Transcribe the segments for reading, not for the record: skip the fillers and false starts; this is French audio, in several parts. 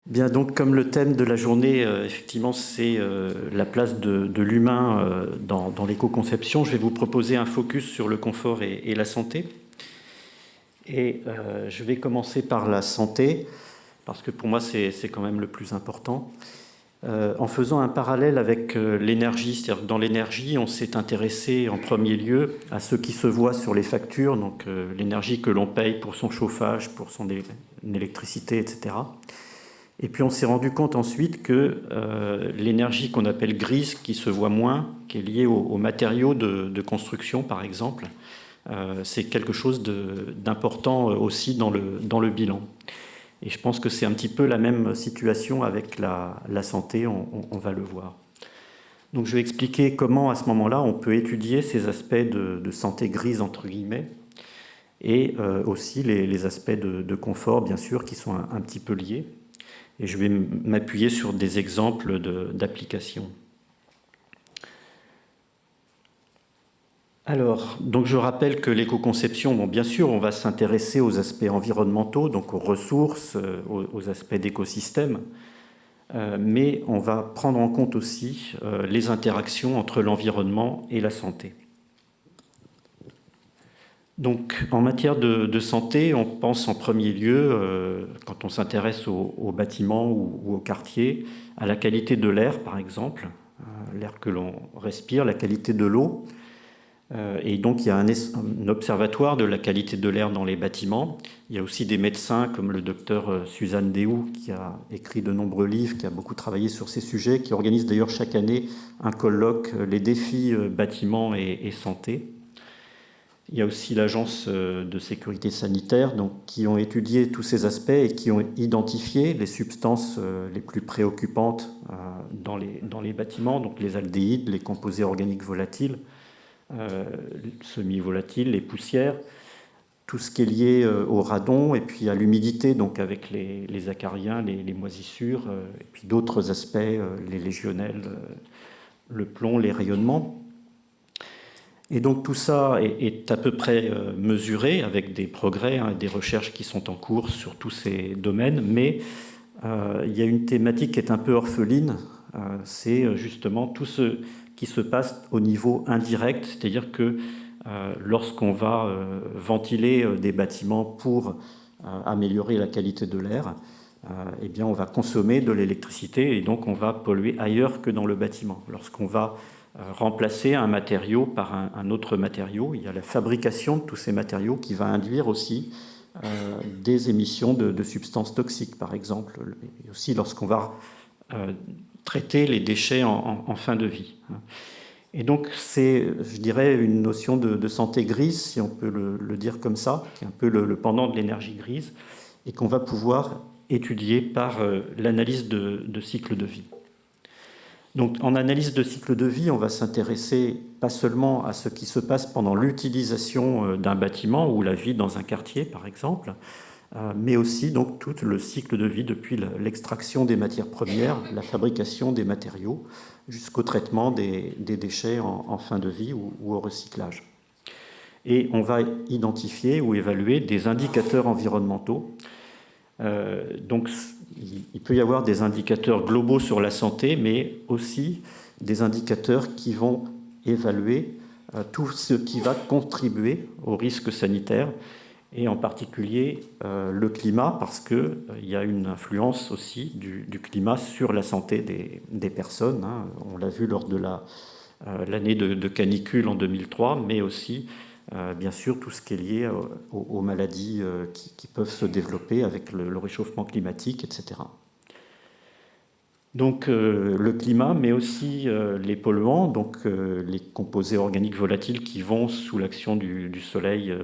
Bien, donc comme le thème de la journée, effectivement, c'est la place de l'humain dans l'éco-conception, je vais vous proposer un focus sur le confort et la santé. Et je vais commencer par la santé, parce que pour moi, c'est quand même le plus important. En faisant un parallèle avec l'énergie, c'est-à-dire que dans l'énergie, on s'est intéressé en premier lieu à ce qui se voit sur les factures, donc l'énergie que l'on paye pour son chauffage, pour son électricité, etc. Et puis on s'est rendu compte ensuite que l'énergie qu'on appelle grise, qui se voit moins, qui est liée aux matériaux de construction par exemple, c'est quelque chose d'important aussi dans le bilan. Et je pense que c'est un petit peu la même situation avec la santé, on va le voir. Donc je vais expliquer comment à ce moment-là on peut étudier ces aspects de santé grise entre guillemets, et aussi les aspects de confort bien sûr qui sont un petit peu liés. Et je vais m'appuyer sur des exemples d'applications. Alors, donc je rappelle que l'éco-conception, bon, bien sûr, on va s'intéresser aux aspects environnementaux, donc aux ressources, aux aspects d'écosystème, mais on va prendre en compte aussi les interactions entre l'environnement et la santé. Donc, en matière de santé, on pense en premier lieu, quand on s'intéresse aux bâtiments ou aux quartiers, à la qualité de l'air, par exemple, l'air que l'on respire, la qualité de l'eau. Et donc, il y a un observatoire de la qualité de l'air dans les bâtiments. Il y a aussi des médecins comme le docteur Suzanne Déhout, qui a écrit de nombreux livres, qui a beaucoup travaillé sur ces sujets, qui organise d'ailleurs chaque année un colloque, les défis bâtiments et santé. Il y a aussi l'Agence de sécurité sanitaire donc, qui ont étudié tous ces aspects et qui ont identifié les substances les plus préoccupantes dans les bâtiments, donc les aldéhydes, les composés organiques volatiles, semi-volatiles, les poussières, tout ce qui est lié au radon et puis à l'humidité, donc avec les acariens, les moisissures, et puis d'autres aspects, les légionnelles, le plomb, les rayonnements. Et donc tout ça est à peu près mesuré avec des progrès, des recherches qui sont en cours sur tous ces domaines, mais il y a une thématique qui est un peu orpheline, c'est justement tout ce qui se passe au niveau indirect, c'est-à-dire que lorsqu'on va ventiler des bâtiments pour améliorer la qualité de l'air, eh bien on va consommer de l'électricité et donc on va polluer ailleurs que dans le bâtiment. Lorsqu'on va remplacer un matériau par un autre matériau. Il y a la fabrication de tous ces matériaux qui va induire aussi des émissions de substances toxiques, par exemple, et aussi lorsqu'on va traiter les déchets en fin de vie. Et donc c'est, je dirais, une notion de santé grise, si on peut le dire comme ça, qui est un peu le pendant de l'énergie grise, et qu'on va pouvoir étudier par l'analyse de cycle de vie. Donc, en analyse de cycle de vie, on va s'intéresser pas seulement à ce qui se passe pendant l'utilisation d'un bâtiment ou la vie dans un quartier, par exemple, mais aussi donc tout le cycle de vie depuis l'extraction des matières premières, la fabrication des matériaux, jusqu'au traitement des déchets en fin de vie ou au recyclage. Et on va identifier ou évaluer des indicateurs environnementaux. Donc, il peut y avoir des indicateurs globaux sur la santé, mais aussi des indicateurs qui vont évaluer tout ce qui va contribuer au risque sanitaire, et en particulier le climat, parce qu'il y a une influence aussi du climat sur la santé des personnes. Hein. On l'a vu lors de l'année de canicule en 2003, mais aussi bien sûr tout ce qui est lié aux maladies qui peuvent se développer avec le réchauffement climatique, etc. Donc le climat, mais aussi les polluants, donc les composés organiques volatiles qui vont sous l'action du soleil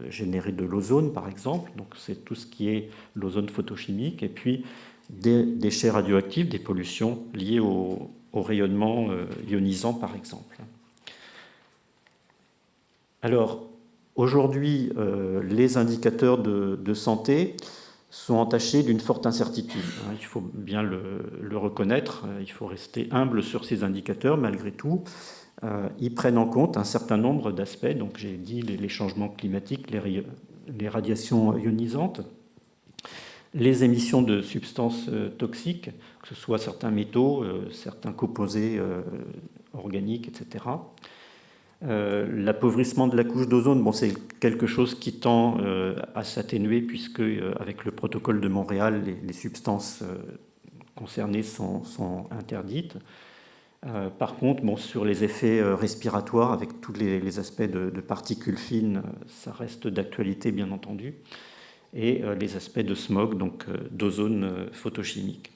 générer de l'ozone, par exemple. Donc c'est tout ce qui est l'ozone photochimique, et puis des déchets radioactifs, des pollutions liées au rayonnement ionisant, par exemple. Alors, aujourd'hui, les indicateurs de santé sont entachés d'une forte incertitude. Il faut bien le reconnaître, il faut rester humble sur ces indicateurs malgré tout. Ils prennent en compte un certain nombre d'aspects, donc j'ai dit les changements climatiques, les radiations ionisantes, les émissions de substances toxiques, que ce soit certains métaux, certains composés organiques, etc. L'appauvrissement de la couche d'ozone, bon, c'est quelque chose qui tend à s'atténuer puisque avec le protocole de Montréal, les substances concernées sont interdites. Par contre, bon, sur les effets respiratoires, avec tous les aspects de particules fines, ça reste d'actualité, bien entendu, et les aspects de smog, donc d'ozone photochimique.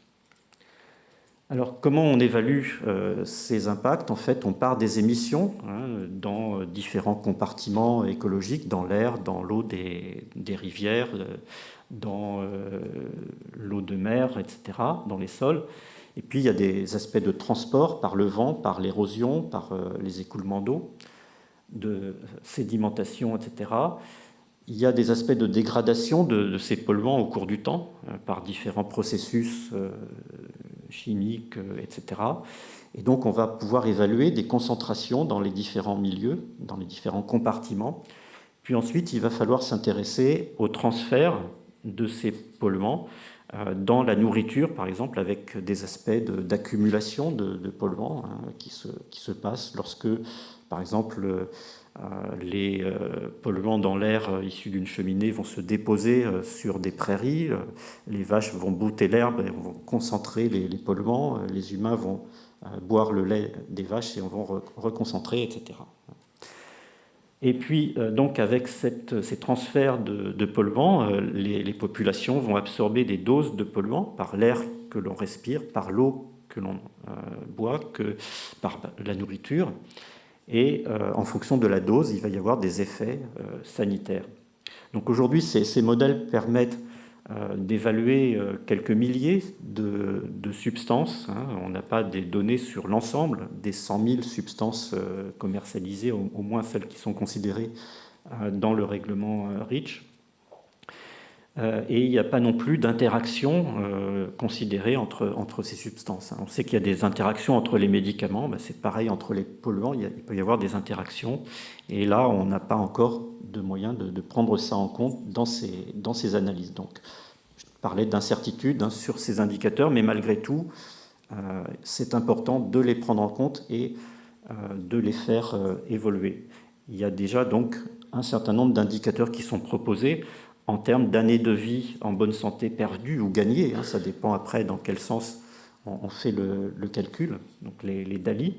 Alors, comment on évalue ces impacts? En fait, on part des émissions dans différents compartiments écologiques, dans l'air, dans l'eau des rivières, dans l'eau de mer, etc., dans les sols. Et puis, il y a des aspects de transport par le vent, par l'érosion, par les écoulements d'eau, de sédimentation, etc. Il y a des aspects de dégradation de ces polluants au cours du temps, par différents processus chimiques, etc. Et donc, on va pouvoir évaluer des concentrations dans les différents milieux, dans les différents compartiments. Puis ensuite, il va falloir s'intéresser au transfert de ces polluants dans la nourriture, par exemple, avec des aspects d'accumulation de polluants qui se passent lorsque, par exemple, les polluants dans l'air issus d'une cheminée vont se déposer sur des prairies, les vaches vont brouter l'herbe et vont concentrer les polluants, les humains vont boire le lait des vaches et on va reconcentrer, etc. Et puis, donc, avec ces transferts de polluants, les populations vont absorber des doses de polluants par l'air que l'on respire, par l'eau que l'on boit, par la nourriture. Et en fonction de la dose, il va y avoir des effets sanitaires. Donc aujourd'hui, ces modèles permettent d'évaluer quelques milliers de substances. On n'a pas des données sur l'ensemble des 100 000 substances commercialisées, au moins celles qui sont considérées dans le règlement REACH. Et il n'y a pas non plus d'interaction considérée entre ces substances. On sait qu'il y a des interactions entre les médicaments, c'est pareil entre les polluants, il peut y avoir des interactions. Et là, on n'a pas encore de moyens de prendre ça en compte dans ces analyses. Donc, je parlais d'incertitude sur ces indicateurs, mais malgré tout, c'est important de les prendre en compte et de les faire évoluer. Il y a déjà donc un certain nombre d'indicateurs qui sont proposés en termes d'années de vie en bonne santé perdues ou gagnées. Ça dépend après dans quel sens on fait le calcul, donc les DALI.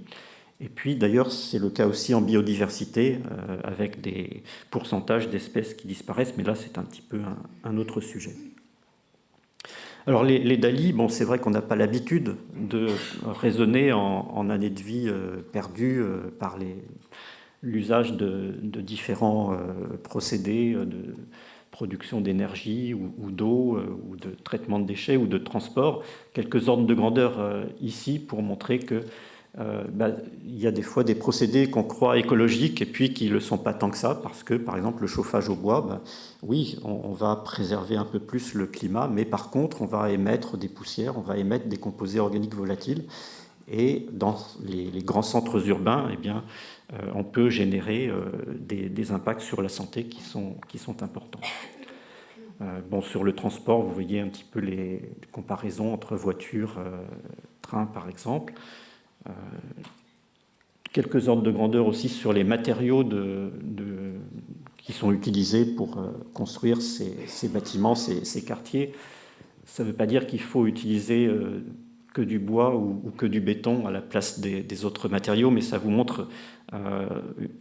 Et puis d'ailleurs, c'est le cas aussi en biodiversité, avec des pourcentages d'espèces qui disparaissent, mais là c'est un petit peu un autre sujet. Alors les DALI, bon, c'est vrai qu'on n'a pas l'habitude de raisonner en années de vie perdues par l'usage de différents procédés de production d'énergie ou d'eau ou de traitement de déchets ou de transport. Quelques ordres de grandeur ici pour montrer que il y a des fois des procédés qu'on croit écologiques et puis qui ne le sont pas tant que ça, parce que par exemple le chauffage au bois, oui, on va préserver un peu plus le climat, mais par contre on va émettre des poussières, on va émettre des composés organiques volatiles, et dans les grands centres urbains, eh bien, on peut générer des impacts sur la santé qui sont importants. Bon, sur le transport, vous voyez un petit peu les comparaisons entre voitures, trains par exemple. Quelques ordres de grandeur aussi sur les matériaux qui sont utilisés pour construire ces bâtiments, ces quartiers. Ça ne veut pas dire qu'il faut utiliser que du bois ou que du béton à la place des autres matériaux, mais ça vous montre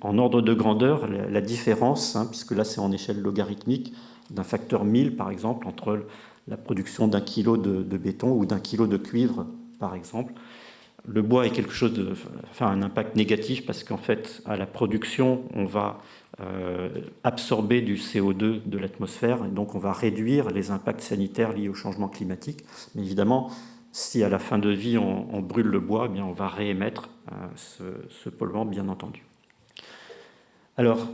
en ordre de grandeur la différence, puisque là c'est en échelle logarithmique, d'un facteur 1000 par exemple, entre la production d'un kilo de béton ou d'un kilo de cuivre par exemple. Le bois est quelque chose un impact négatif parce qu'en fait, à la production, on va absorber du CO2 de l'atmosphère et donc on va réduire les impacts sanitaires liés au changement climatique. Mais évidemment, si à la fin de vie, on brûle le bois, eh bien, on va réémettre ce polluant, bien entendu. Alors,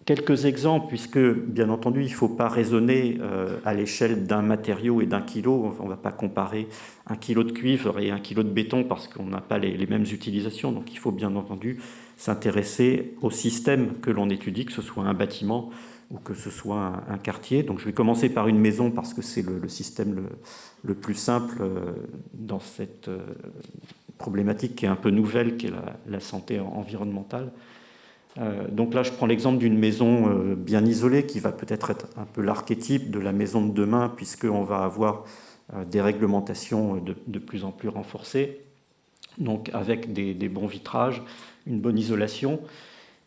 quelques exemples, puisque, bien entendu, il ne faut pas raisonner à l'échelle d'un matériau et d'un kilo. On ne va pas comparer un kilo de cuivre et un kilo de béton parce qu'on n'a pas les mêmes utilisations. Donc, il faut bien entendu s'intéresser au système que l'on étudie, que ce soit un bâtiment ou que ce soit un quartier. Donc je vais commencer par une maison parce que c'est le système le plus simple dans cette problématique qui est un peu nouvelle, qui est la santé environnementale. Donc là, je prends l'exemple d'une maison bien isolée qui va peut-être être un peu l'archétype de la maison de demain, puisqu'on va avoir des réglementations de plus en plus renforcées, donc avec des bons vitrages, une bonne isolation.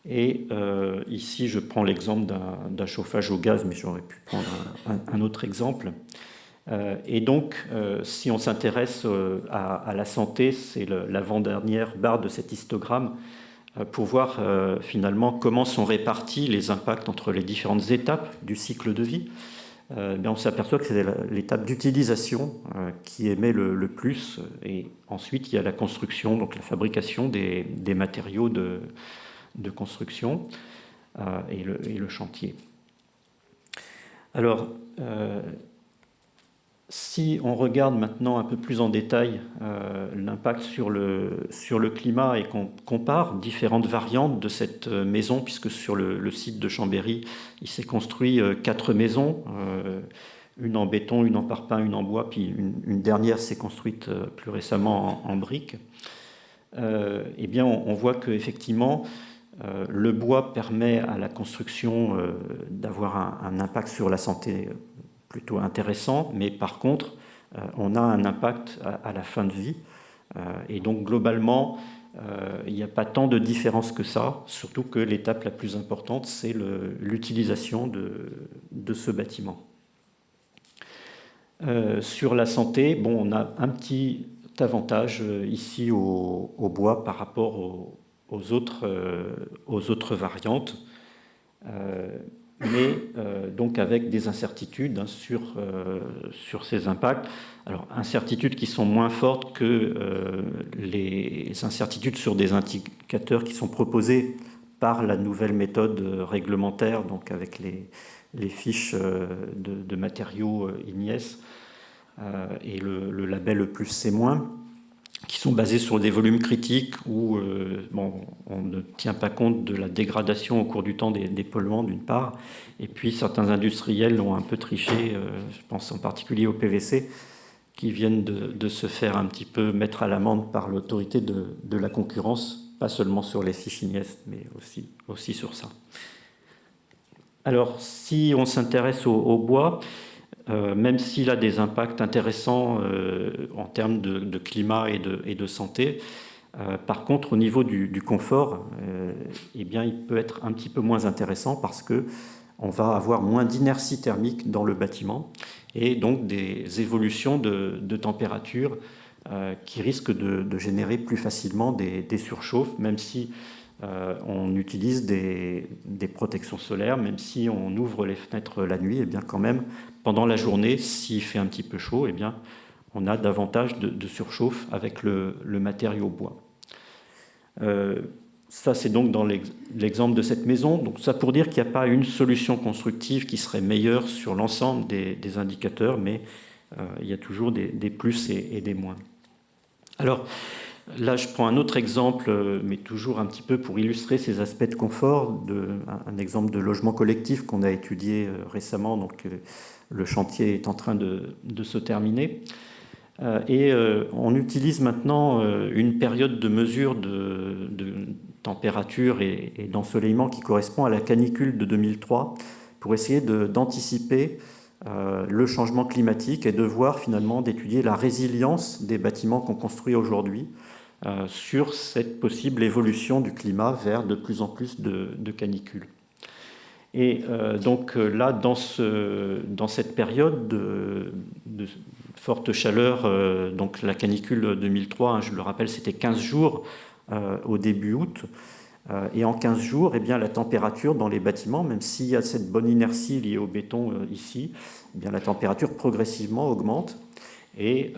Et ici, je prends l'exemple d'un chauffage au gaz, mais j'aurais pu prendre un autre exemple. Et donc, si on s'intéresse à la santé, c'est l'avant-dernière barre de cet histogramme, pour voir finalement comment sont répartis les impacts entre les différentes étapes du cycle de vie. On s'aperçoit que c'est l'étape d'utilisation qui émet le plus, et ensuite il y a la construction, donc la fabrication des matériaux de construction et le chantier. Alors, si on regarde maintenant un peu plus en détail l'impact sur le climat et qu'on compare différentes variantes de cette maison, puisque sur le site de Chambéry, il s'est construit 4 maisons, une en béton, une en parpaing, une en bois, puis une dernière s'est construite plus récemment en briques. Eh bien, on voit qu'effectivement, le bois permet à la construction d'avoir un impact sur la santé plutôt intéressant, mais par contre, on a un impact à la fin de vie. Et donc, globalement, il n'y a pas tant de différence que ça, surtout que l'étape la plus importante, c'est l'utilisation de ce bâtiment. Sur la santé, bon, on a un petit avantage ici au bois par rapport aux autres variantes. Mais donc avec des incertitudes sur ces impacts. Alors, incertitudes qui sont moins fortes que les incertitudes sur des indicateurs qui sont proposés par la nouvelle méthode réglementaire, donc avec les fiches de matériaux INIES et le label E+C-, qui sont basés sur des volumes critiques où on ne tient pas compte de la dégradation au cours du temps des polluants d'une part, et puis certains industriels ont un peu triché, je pense en particulier au PVC, qui viennent de se faire un petit peu mettre à l'amende par l'autorité de la concurrence, pas seulement sur les fiches INIES, mais aussi sur ça. Alors, si on s'intéresse au bois, même s'il a des impacts intéressants en termes de climat et de santé, par contre, au niveau du confort, eh bien, il peut être un petit peu moins intéressant parce qu'on va avoir moins d'inertie thermique dans le bâtiment et donc des évolutions de température qui risquent de générer plus facilement des surchauffes, même si on utilise des protections solaires, même si on ouvre les fenêtres la nuit, eh bien quand même, pendant la journée, s'il fait un petit peu chaud, eh bien, on a davantage de surchauffe avec le matériau bois. Ça, c'est donc dans l'exemple de cette maison. Donc ça pour dire qu'il n'y a pas une solution constructive qui serait meilleure sur l'ensemble des indicateurs, mais il y a toujours des plus et des moins. Alors, là, je prends un autre exemple, mais toujours un petit peu pour illustrer ces aspects de confort, un exemple de logement collectif qu'on a étudié récemment, donc le chantier est en train de se terminer. Et on utilise maintenant une période de mesure de température et d'ensoleillement qui correspond à la canicule de 2003 pour essayer d'anticiper le changement climatique et de voir finalement, d'étudier la résilience des bâtiments qu'on construit aujourd'hui sur cette possible évolution du climat vers de plus en plus de canicules. Et donc là, dans cette période de forte chaleur, donc la canicule 2003, hein, je le rappelle, c'était 15 jours au début août, et en 15 jours, eh bien, la température dans les bâtiments, même s'il y a cette bonne inertie liée au béton ici, eh bien, la température progressivement augmente. Et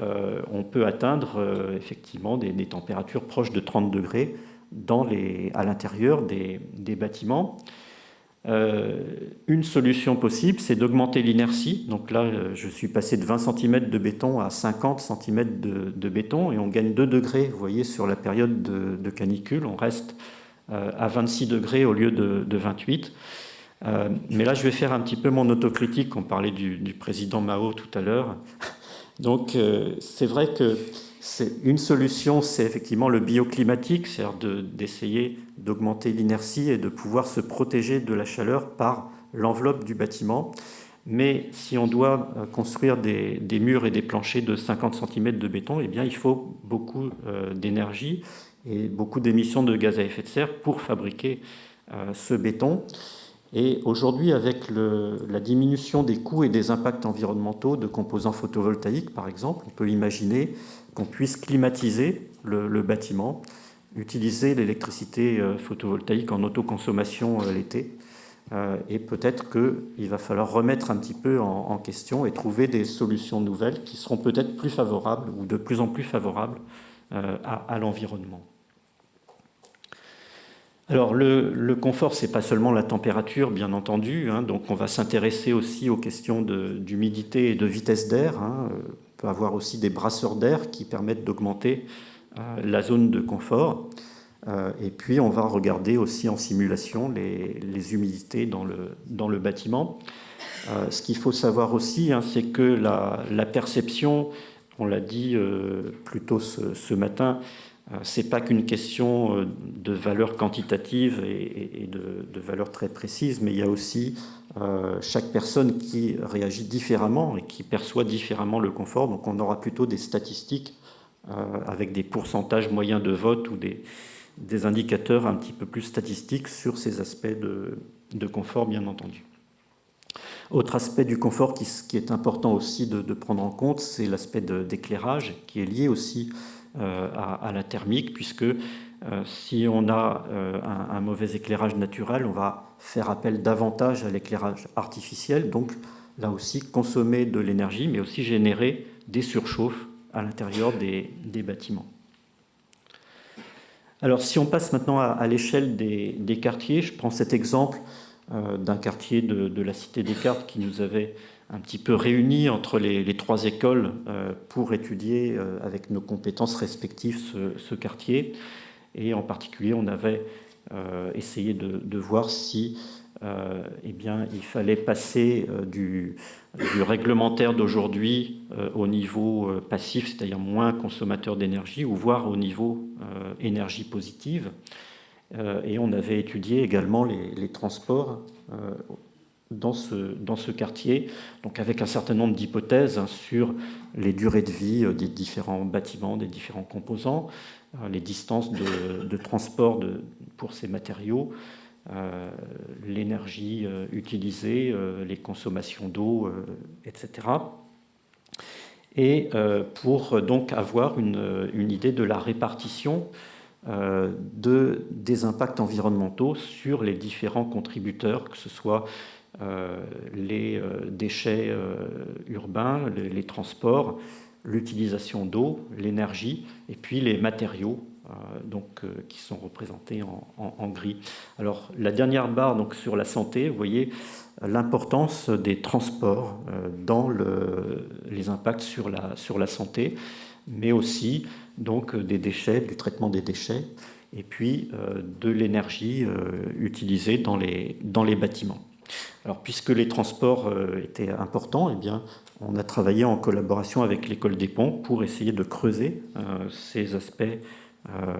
on peut atteindre effectivement des températures proches de 30 degrés à l'intérieur des bâtiments. Une solution possible, c'est d'augmenter l'inertie. Donc là, je suis passé de 20 cm de béton à 50 cm de béton et on gagne 2 degrés. Vous voyez, sur la période de canicule, on reste à 26 degrés au lieu de 28. Mais là, je vais faire un petit peu mon autocritique. On parlait du président Mao tout à l'heure. Donc, c'est vrai que une solution, c'est effectivement le bioclimatique, c'est-à-dire d'essayer d'augmenter l'inertie et de pouvoir se protéger de la chaleur par l'enveloppe du bâtiment. Mais si on doit construire des murs et des planchers de 50 cm de béton, eh bien, il faut beaucoup d'énergie et beaucoup d'émissions de gaz à effet de serre pour fabriquer ce béton. Et aujourd'hui, avec la diminution des coûts et des impacts environnementaux de composants photovoltaïques, par exemple, on peut imaginer qu'on puisse climatiser le bâtiment, utiliser l'électricité photovoltaïque en autoconsommation l'été. Et peut-être qu'il va falloir remettre un petit peu en question et trouver des solutions nouvelles qui seront peut-être plus favorables ou de plus en plus favorables à l'environnement. Alors le confort, c'est pas seulement la température, bien entendu, hein, donc on va s'intéresser aussi aux questions d'humidité et de vitesse d'air. Hein. On peut avoir aussi des brasseurs d'air qui permettent d'augmenter la zone de confort. Et puis on va regarder aussi en simulation les humidités dans le bâtiment. Ce qu'il faut savoir aussi, hein, c'est que la perception, on l'a dit plus tôt ce matin, c'est pas qu'une question de valeur quantitative et de valeur très précise, mais il y a aussi chaque personne qui réagit différemment et qui perçoit différemment le confort. Donc on aura plutôt des statistiques avec des pourcentages moyens de vote ou des indicateurs un petit peu plus statistiques sur ces aspects de confort, bien entendu. Autre aspect du confort qui est important aussi de prendre en compte, c'est l'aspect d'éclairage qui est lié aussi à la thermique, puisque si on a un mauvais éclairage naturel, on va faire appel davantage à l'éclairage artificiel, donc là aussi consommer de l'énergie, mais aussi générer des surchauffes à l'intérieur des bâtiments. Alors si on passe maintenant à l'échelle des quartiers, je prends cet exemple d'un quartier de la Cité Descartes qui nous avait un petit peu réunis entre les trois écoles pour étudier avec nos compétences respectives ce quartier. Et en particulier, on avait essayé de voir si eh bien, il fallait passer du réglementaire d'aujourd'hui au niveau passif, c'est-à-dire moins consommateur d'énergie, ou voire au niveau énergie positive. Et on avait étudié également les transports dans ce quartier, donc avec un certain nombre d'hypothèses sur les durées de vie des différents bâtiments, des différents composants, les distances de transport pour ces matériaux, l'énergie utilisée, les consommations d'eau, etc. Et pour donc avoir une idée de la répartition des impacts environnementaux sur les différents contributeurs, que ce soit les déchets urbains, les transports, l'utilisation d'eau, l'énergie, et puis les matériaux qui sont représentés en gris. Alors la dernière barre donc, sur la santé, vous voyez l'importance des transports dans les impacts sur la santé, mais aussi donc, des déchets, du traitement des déchets, et puis de l'énergie utilisée dans les bâtiments. Alors, puisque les transports étaient importants, eh bien, on a travaillé en collaboration avec l'École des Ponts pour essayer de creuser ces aspects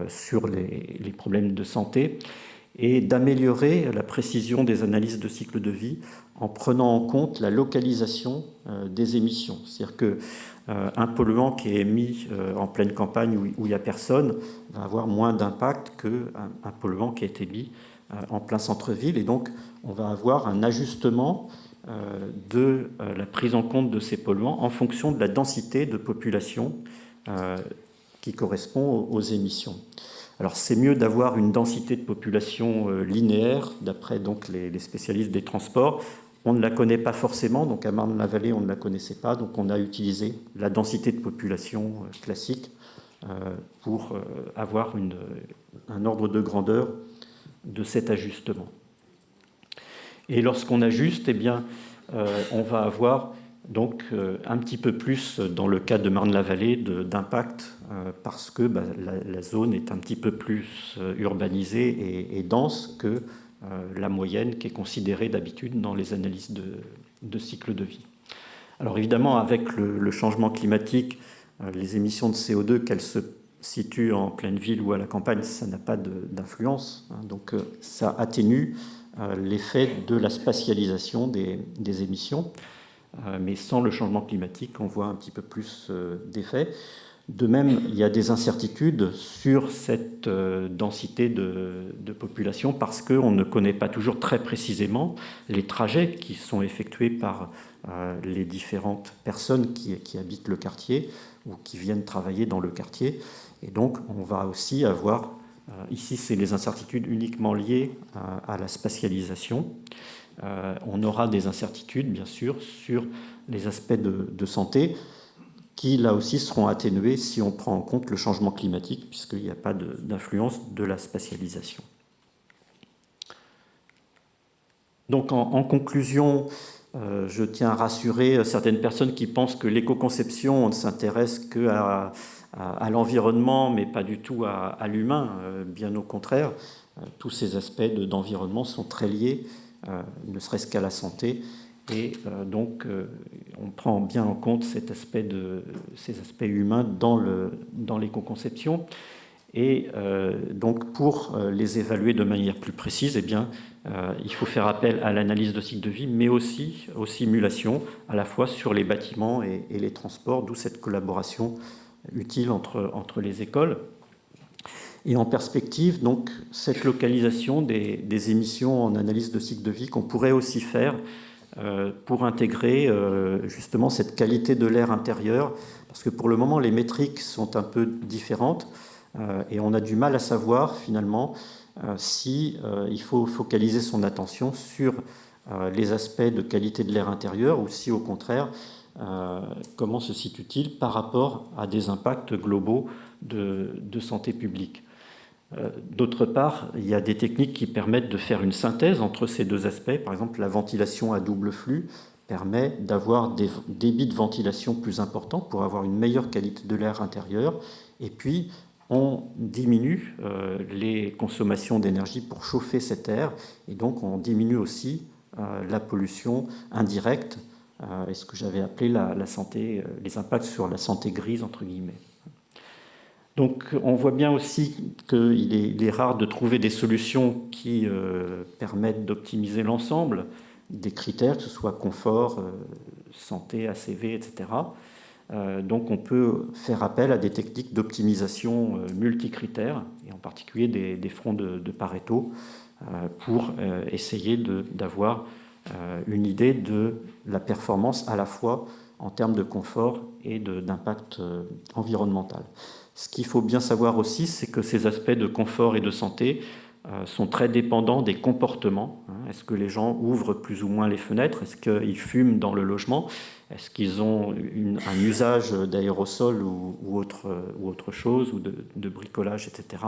sur les problèmes de santé et d'améliorer la précision des analyses de cycle de vie en prenant en compte la localisation des émissions. C'est-à-dire qu'un polluant qui est émis en pleine campagne où il n'y a personne va avoir moins d'impact qu'un polluant qui est émis en plein centre-ville. Et donc, on va avoir un ajustement de la prise en compte de ces polluants en fonction de la densité de population qui correspond aux émissions. Alors c'est mieux d'avoir une densité de population linéaire, d'après donc les spécialistes des transports. On ne la connaît pas forcément, donc à Marne-la-Vallée on ne la connaissait pas, donc on a utilisé la densité de population classique pour avoir un ordre de grandeur de cet ajustement. Et lorsqu'on ajuste, eh bien, on va avoir donc un petit peu plus, dans le cas de Marne-la-Vallée, d'impact parce que la zone est un petit peu plus urbanisée et dense que la moyenne qui est considérée d'habitude dans les analyses de cycle de vie. Alors évidemment, avec le changement climatique, les émissions de CO2, qu'elles se situent en pleine ville ou à la campagne, ça n'a pas d'influence. Donc ça atténue l'effet de la spatialisation des émissions. Mais sans le changement climatique, on voit un petit peu plus d'effets. De même, il y a des incertitudes sur cette densité de population parce qu'on ne connaît pas toujours très précisément les trajets qui sont effectués par les différentes personnes qui habitent le quartier ou qui viennent travailler dans le quartier. Et donc, on va aussi avoir, ici, c'est les incertitudes uniquement liées à la spatialisation. On aura des incertitudes, bien sûr, sur les aspects de santé, qui, là aussi, seront atténués si on prend en compte le changement climatique, puisqu'il n'y a pas d'influence de la spatialisation. Donc, en conclusion, je tiens à rassurer certaines personnes qui pensent que l'éco-conception, on ne s'intéresse qu'à l'environnement, mais pas du tout à l'humain. Bien au contraire, tous ces aspects d'environnement sont très liés, ne serait-ce qu'à la santé. Et donc, on prend bien en compte ces aspects humains dans l'éco-conception. Et donc, pour les évaluer de manière plus précise, eh bien, il faut faire appel à l'analyse de cycle de vie, mais aussi aux simulations, à la fois sur les bâtiments et les transports, d'où cette collaboration utile entre les écoles. Et en perspective, donc, cette localisation des émissions en analyse de cycle de vie qu'on pourrait aussi faire pour intégrer justement cette qualité de l'air intérieur, parce que pour le moment, les métriques sont un peu différentes et on a du mal à savoir finalement si il faut focaliser son attention sur les aspects de qualité de l'air intérieur ou si au contraire, comment se situe-t-il par rapport à des impacts globaux de santé publique. D'autre part, il y a des techniques qui permettent de faire une synthèse entre ces deux aspects. Par exemple, la ventilation à double flux permet d'avoir des débits de ventilation plus importants pour avoir une meilleure qualité de l'air intérieur. Et puis, on diminue les consommations d'énergie pour chauffer cet air. Et donc, on diminue aussi la pollution indirecte et ce que j'avais appelé la santé, les impacts sur la santé grise, entre guillemets. Donc on voit bien aussi qu'il est rare de trouver des solutions qui permettent d'optimiser l'ensemble des critères, que ce soit confort, santé, ACV, etc. Donc on peut faire appel à des techniques d'optimisation multicritères, et en particulier des fronts de Pareto, pour essayer d'avoir une idée de la performance à la fois en termes de confort et d'impact environnemental. Ce qu'il faut bien savoir aussi, c'est que ces aspects de confort et de santé sont très dépendants des comportements. Est-ce que les gens ouvrent plus ou moins les fenêtres? Est-ce qu'ils fument dans le logement? Est-ce qu'ils ont un usage d'aérosol ou autre chose, ou de bricolage, etc.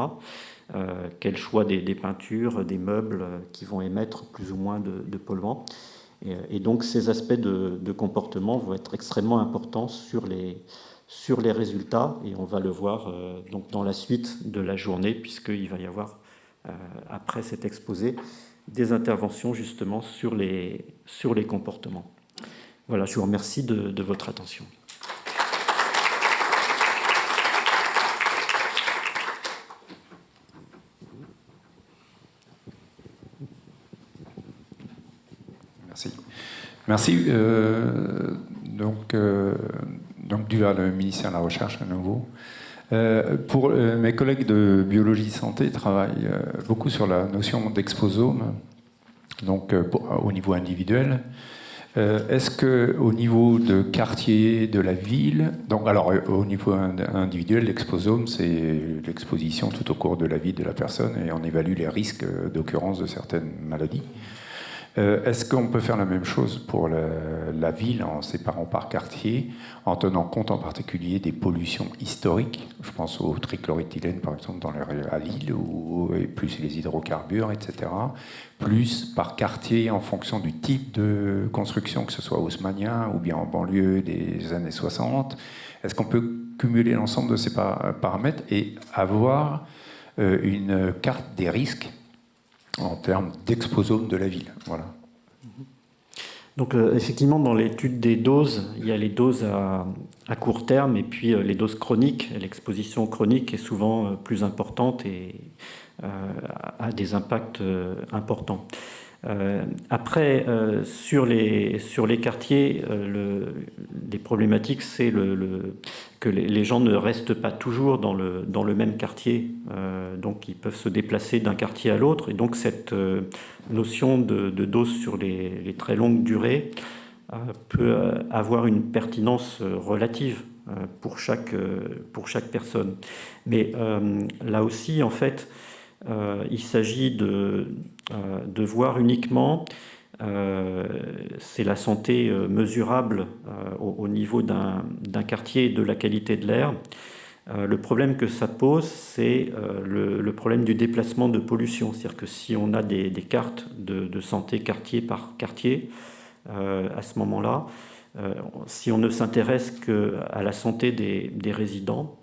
Quel choix des peintures, des meubles qui vont émettre plus ou moins de polluants? Et donc ces aspects de comportement vont être extrêmement importants sur les résultats, et on va le voir donc dans la suite de la journée, puisqu'il va y avoir, après cet exposé, des interventions justement sur les comportements. Voilà, je vous remercie de votre attention. Merci. Donc dû vers le ministère de la Recherche à nouveau. Pour mes collègues de biologie santé travaillent beaucoup sur la notion d'exposome, donc au niveau individuel. Est-ce qu'au niveau de quartier de la ville, donc alors au niveau individuel, l'exposome, c'est l'exposition tout au cours de la vie de la personne et on évalue les risques d'occurrence de certaines maladies. Est-ce qu'on peut faire la même chose pour la ville en séparant par quartier, en tenant compte en particulier des pollutions historiques? Je pense au trichloréthylène par exemple à Lille, ou plus les hydrocarbures, etc. Plus par quartier en fonction du type de construction, que ce soit haussmannien ou bien en banlieue des années 60. Est-ce qu'on peut cumuler l'ensemble de ces paramètres et avoir une carte des risques en termes d'exposome de la ville. Voilà. Donc effectivement, dans l'étude des doses, il y a les doses à court terme et puis les doses chroniques. L'exposition chronique est souvent plus importante et a des impacts importants. Après, sur les quartiers, les problématiques, c'est que les gens ne restent pas toujours dans le même quartier. Donc, ils peuvent se déplacer d'un quartier à l'autre. Et donc, cette notion de dose sur les très longues durées peut avoir une pertinence relative pour chaque personne. Mais là aussi, en fait, il s'agit de voir uniquement, c'est la santé mesurable au niveau d'un quartier et de la qualité de l'air. Le problème que ça pose, c'est le problème du déplacement de pollution. C'est-à-dire que si on a des cartes de santé quartier par quartier, à ce moment-là, si on ne s'intéresse qu'à la santé des résidents,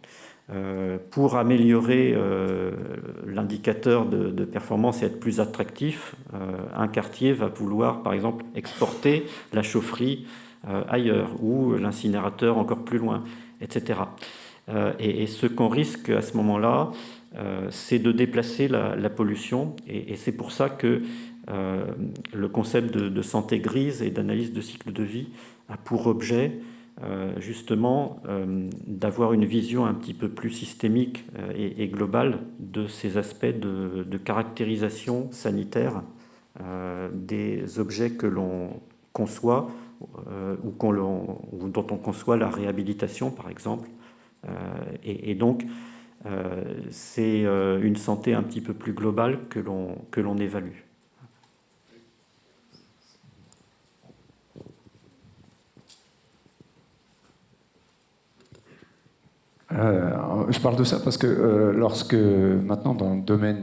pour améliorer l'indicateur de performance et être plus attractif, un quartier va vouloir, par exemple, exporter la chaufferie ailleurs ou l'incinérateur encore plus loin, etc. Et ce qu'on risque à ce moment-là, c'est de déplacer la pollution. Et c'est pour ça que le concept de santé grise et d'analyse de cycle de vie a pour objet justement d'avoir une vision un petit peu plus systémique et globale de ces aspects de caractérisation sanitaire des objets que l'on conçoit ou dont on conçoit la réhabilitation, par exemple. Et donc, c'est une santé un petit peu plus globale que l'on évalue. Je parle de ça parce que lorsque maintenant dans le domaine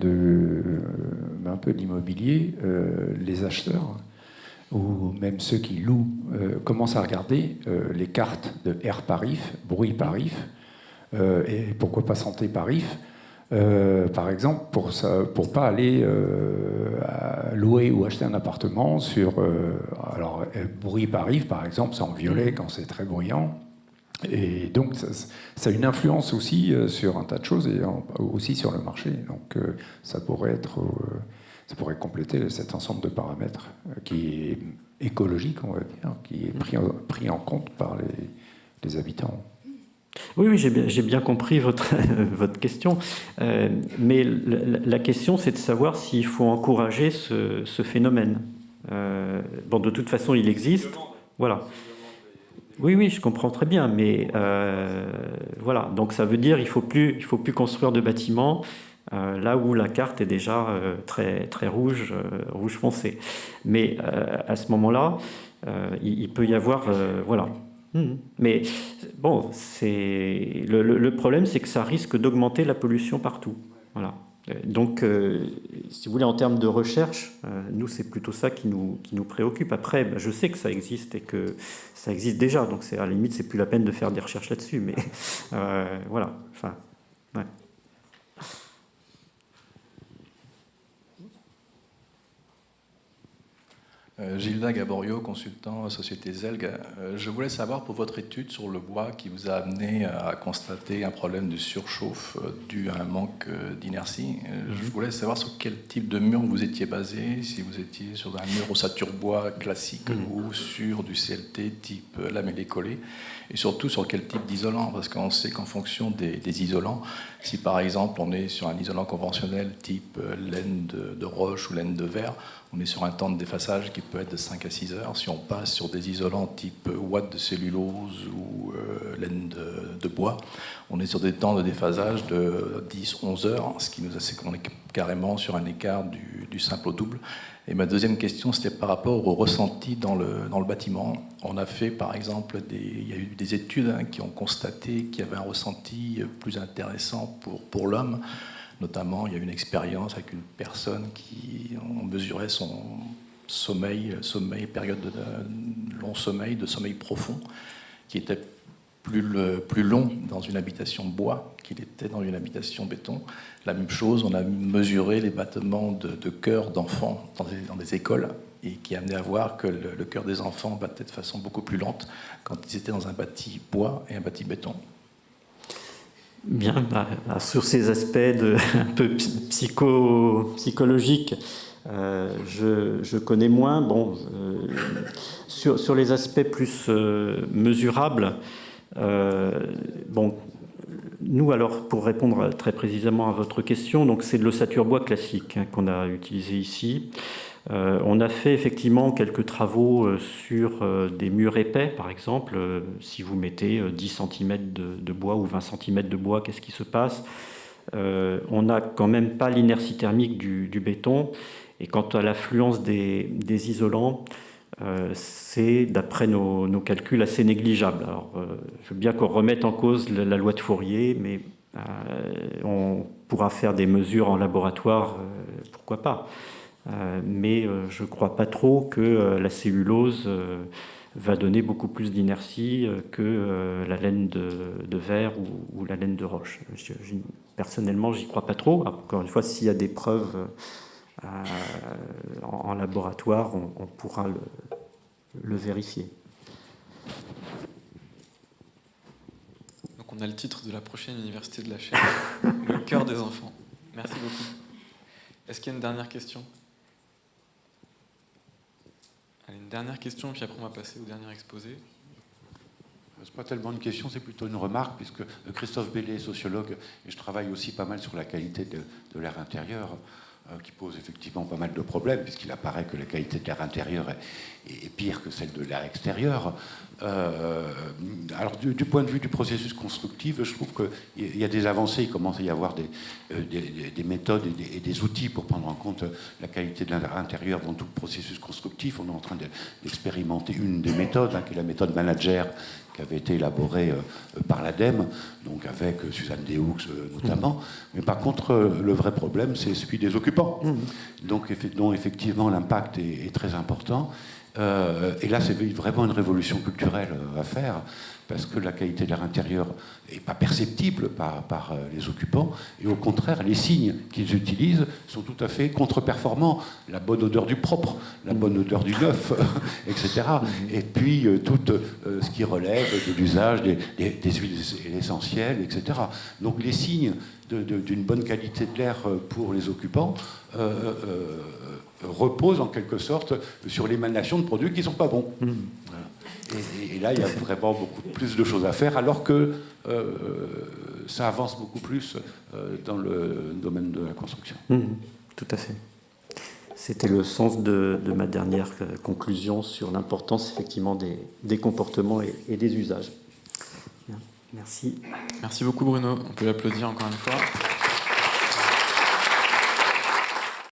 un peu de l'immobilier, les acheteurs ou même ceux qui louent commencent à regarder les cartes de air par if, bruit par if, et pourquoi pas santé par if, par exemple, pour pas aller louer ou acheter un appartement sur alors bruit par if, par exemple, c'est en violet quand c'est très bruyant. Et donc, ça a une influence aussi sur un tas de choses et aussi sur le marché. Donc, ça pourrait compléter cet ensemble de paramètres qui est écologique, on va dire, qui est pris en compte par les habitants. Oui, j'ai bien compris votre question. Mais la question, c'est de savoir s'il faut encourager ce phénomène. Bon, de toute façon, il existe. Voilà. Oui, je comprends très bien, mais voilà. Donc ça veut dire il faut plus construire de bâtiments là où la carte est déjà très très rouge foncé. Mais à ce moment-là, il peut y avoir voilà. Mais bon, le problème, c'est que ça risque d'augmenter la pollution partout. Voilà. Donc, si vous voulez, en termes de recherche, nous, c'est plutôt ça qui nous préoccupe. Après, je sais que ça existe et que ça existe déjà, donc à la limite, c'est plus la peine de faire des recherches là-dessus. Mais voilà. Enfin, ouais. Gilda Gaborio, consultant Société Zelg. Je voulais savoir pour votre étude sur le bois qui vous a amené à constater un problème de surchauffe dû à un manque d'inertie. Je voulais savoir sur quel type de mur vous étiez basé, si vous étiez sur un mur ossature bois classique ou sur du CLT type lamellé collé, et surtout sur quel type d'isolant, parce qu'on sait qu'en fonction des isolants, si par exemple on est sur un isolant conventionnel type laine de roche ou laine de verre, on est sur un temps de déphasage qui peut être de 5 à 6 heures. Si on passe sur des isolants type ouate de cellulose ou laine de bois, on est sur des temps de déphasage de 10-11 heures, ce qui nous a qu'on est carrément sur un écart du simple au double. Et ma deuxième question, c'était par rapport au ressenti dans le bâtiment. On a fait, par exemple, il y a eu des études qui ont constaté qu'il y avait un ressenti plus intéressant pour l'homme. Notamment, il y a eu une expérience avec une personne qui on mesurait son sommeil, période de long sommeil, de sommeil profond, qui était plus long dans une habitation bois qu'il était dans une habitation béton. La même chose, on a mesuré les battements de cœur d'enfants dans des écoles, et qui amenait à voir que le cœur des enfants battait de façon beaucoup plus lente quand ils étaient dans un bâti bois et un bâti béton. Bien, sur ces aspects un peu psychologiques, je connais moins. Bon, sur les aspects plus mesurables, bon, nous, alors, pour répondre très précisément à votre question, donc c'est de l'ossature bois classique qu'on a utilisé ici. On a fait effectivement quelques travaux sur des murs épais, par exemple. Si vous mettez 10 cm de bois ou 20 cm de bois, qu'est-ce qui se passe? On n'a quand même pas l'inertie thermique du béton. Et quant à l'affluence des isolants, c'est, d'après nos calculs, assez négligeable. Alors, je veux bien qu'on remette en cause la loi de Fourier, mais on pourra faire des mesures en laboratoire, pourquoi pas. Mais je ne crois pas trop que la cellulose va donner beaucoup plus d'inertie que la laine de verre ou la laine de roche. Personnellement, j'y crois pas trop. Encore une fois, s'il y a des preuves en laboratoire, on pourra le vérifier. Donc on a le titre de la prochaine université de la chaire, le cœur des enfants. Merci beaucoup. Est-ce qu'il y a une dernière question? Allez, une dernière question, puis après on va passer au dernier exposé. Ce n'est pas tellement une question, c'est plutôt une remarque, puisque Christophe Bellé est sociologue, et je travaille aussi pas mal sur la qualité de l'air intérieur, qui pose effectivement pas mal de problèmes, puisqu'il apparaît que la qualité de l'air intérieur est pire que celle de l'air extérieur. Alors, du point de vue du processus constructif, je trouve qu'il y a des avancées, il commence à y avoir des méthodes et des outils pour prendre en compte la qualité de l'air intérieur dans tout le processus constructif. On est en train d'expérimenter une des méthodes, qui est la méthode manager, qui avait été élaborée par l'ADEME, donc avec Suzanne Déhoux notamment. Mais par contre, le vrai problème, c'est celui des occupants. Donc, dont effectivement l'impact est très important. Et là, c'est vraiment une révolution culturelle à faire, parce que la qualité de l'air intérieur n'est pas perceptible par les occupants, et au contraire, les signes qu'ils utilisent sont tout à fait contre-performants. La bonne odeur du propre, la bonne odeur du neuf, etc. Et puis, tout ce qui relève de l'usage des huiles essentielles, etc. Donc, les signes d'une bonne qualité de l'air pour les occupants reposent en quelque sorte sur l'émanation de produits qui ne sont pas bons. Voilà. Et là, il y a vraiment beaucoup plus de choses à faire, alors que ça avance beaucoup plus dans le domaine de la construction. Tout à fait. C'était le sens de ma dernière conclusion sur l'importance effectivement des comportements et des usages. Bien. Merci. Merci beaucoup Bruno, on peut l'applaudir encore une fois.